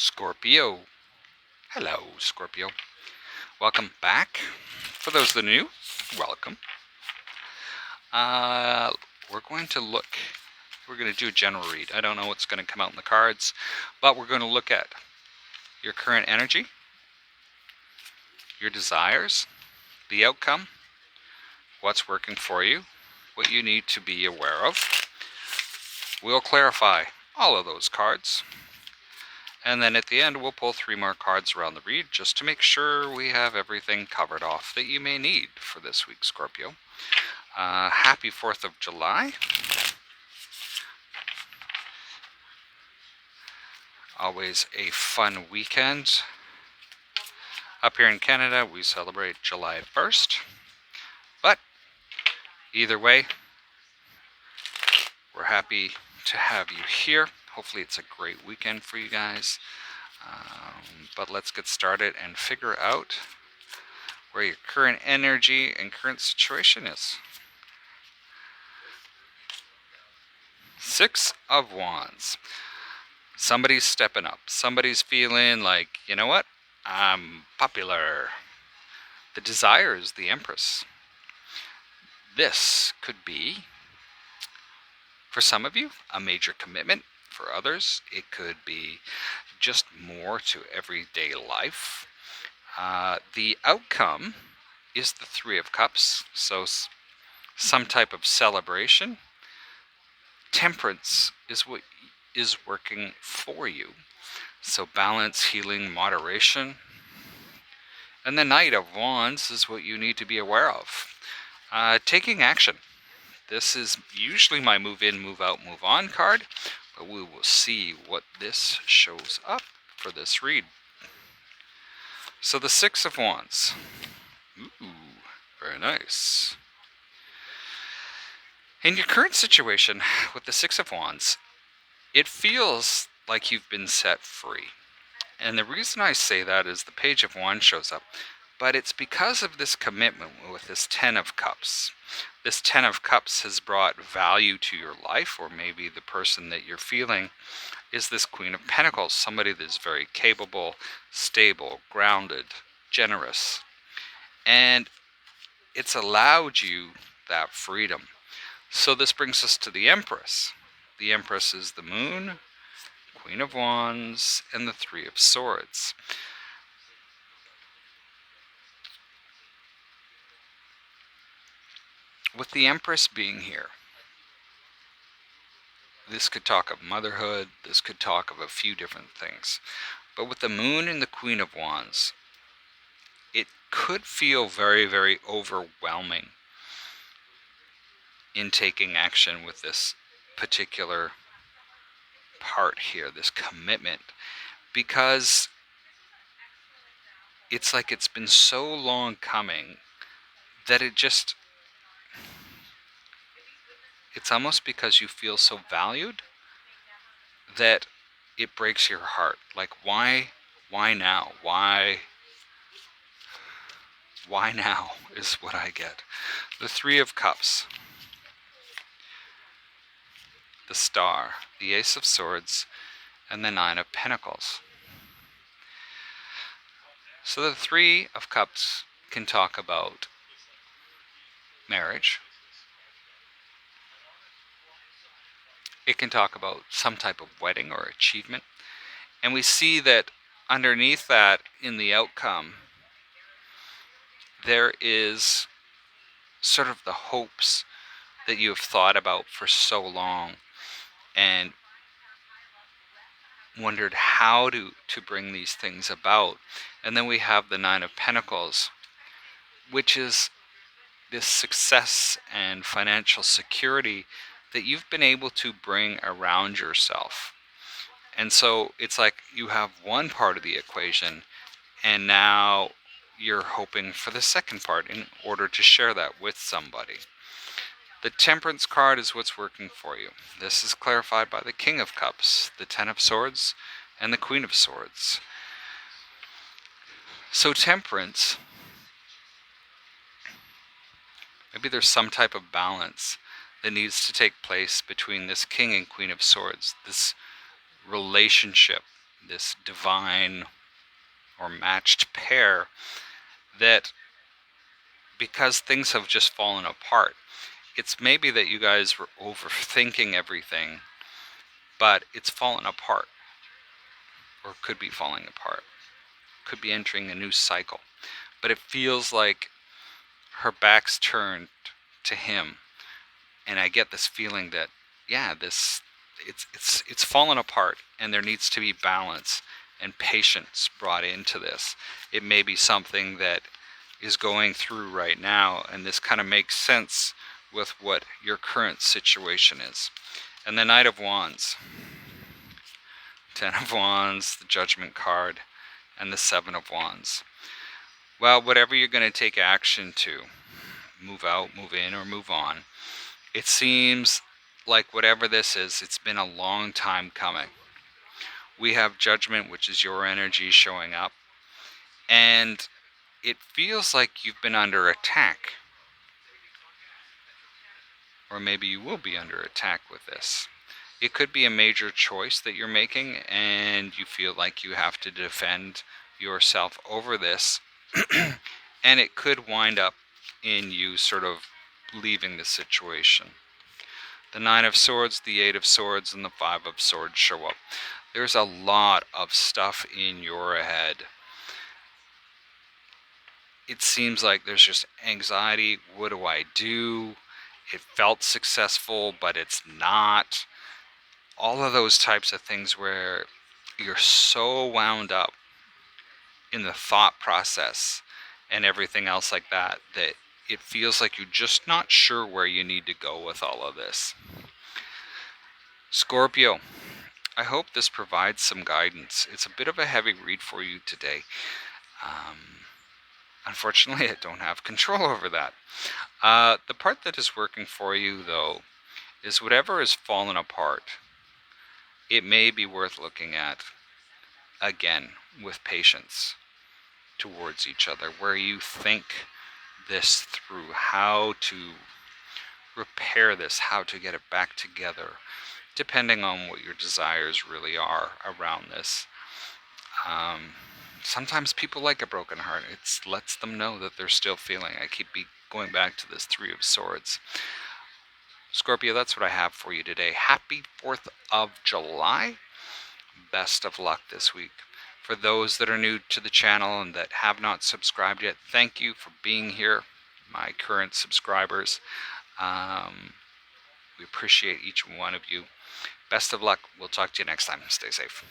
Scorpio. Hello, Scorpio. Welcome back. For those that are new, welcome. Uh, we're going to do a general read. I don't know what's going to come out in the cards, but we're going to look at your current energy, your desires, the outcome, what's working for you, what you need to be aware of. We'll clarify all of those cards. And then at the end, we'll pull 3 more cards around the read just to make sure we have everything covered off that you may need for this week, Scorpio. Happy 4th of July. Always a fun weekend. Up here in Canada, we celebrate July 1st. But either way, we're happy to have you here. Hopefully it's a great weekend for you guys. But let's get started and figure out where your current energy and current situation is. 6 of Wands. Somebody's stepping up. Somebody's feeling like, you know what? I'm popular. The desire is the Empress. This could be, for some of you, a major commitment. For others, it could be just more to everyday life. The outcome is the 3 of Cups, so some type of celebration. Temperance is what is working for you. So balance, healing, moderation. And the Knight of Wands is what you need to be aware of. Taking action. This is usually my move in, move out, move on card, but we will see what this shows up for this read. So the 6 of Wands. Ooh, very nice. In your current situation with the 6 of Wands, it feels like you've been set free. And the reason I say that is the Page of Wands shows up, but it's because of this commitment with this 10 of Cups. This 10 of Cups has brought value to your life, or maybe the person that you're feeling is this Queen of Pentacles, somebody that's very capable, stable, grounded, generous. And it's allowed you that freedom. So this brings us to the Empress. The Empress is the Moon, Queen of Wands, and the 3 of Swords. With the Empress being here, this could talk of motherhood, this could talk of a few different things. But with the Moon and the Queen of Wands, it could feel very, very overwhelming in taking action with this particular part here, this commitment, because it's like it's been so long coming that it's almost because you feel so valued that it breaks your heart. Like, why now? Why now is what I get. The 3 of Cups, the Star, the Ace of Swords, and the 9 of Pentacles. So the 3 of Cups can talk about marriage. It can talk about some type of wedding or achievement. And we see that underneath that, in the outcome, there is sort of the hopes that you have thought about for so long and wondered how to bring these things about. And then we have the 9 of Pentacles, which is this success and financial security that you've been able to bring around yourself. And so it's like you have one part of the equation, and now you're hoping for the second part in order to share that with somebody. The Temperance card is what's working for you. This is clarified by the King of Cups, the 10 of Swords, and the Queen of Swords. So Temperance, maybe there's some type of balance that needs to take place between this King and Queen of Swords, this relationship, this divine or matched pair, that because things have just fallen apart, it's maybe that you guys were overthinking everything, but it's fallen apart, or could be falling apart, could be entering a new cycle. But it feels like her back's turned to him, and I get this feeling that, yeah, this it's fallen apart, and there needs to be balance and patience brought into this. It may be something that is going through right now, and this kind of makes sense with what your current situation is. And the Knight of Wands, Ten of Wands, the Judgment card, and the Seven of Wands. Well, whatever you're going to take action to, move out, move in, or move on, it seems like whatever this is, it's been a long time coming. We have Judgment, which is your energy showing up, and it feels like you've been under attack. Or maybe you will be under attack with this. It could be a major choice that you're making, and you feel like you have to defend yourself over this. And it could wind up in you sort of leaving the situation. The Nine of Swords, the Eight of Swords, and the Five of Swords show up. There's a lot of stuff in your head. It seems like there's just anxiety. What do I do? It felt successful, but it's not. All of those types of things where you're so wound up in the thought process and everything else like that, that it feels like you're just not sure where you need to go with all of this. Scorpio, I hope this provides some guidance. It's a bit of a heavy read for you today. Unfortunately, I don't have control over that. The part that is working for you, though, is whatever has fallen apart. It may be worth looking at again with patience towards each other, where you think this through, how to repair this, how to get it back together, depending on what your desires really are around this. Sometimes people like a broken heart. It lets them know that they're still feeling. I keep going back to this Three of Swords. Scorpio, that's what I have for you today. Happy 4th of July. Best of luck this week. For those that are new to the channel and that have not subscribed yet, thank you for being here, my current subscribers. We appreciate each one of you. Best of luck. We'll talk to you next time. Stay safe.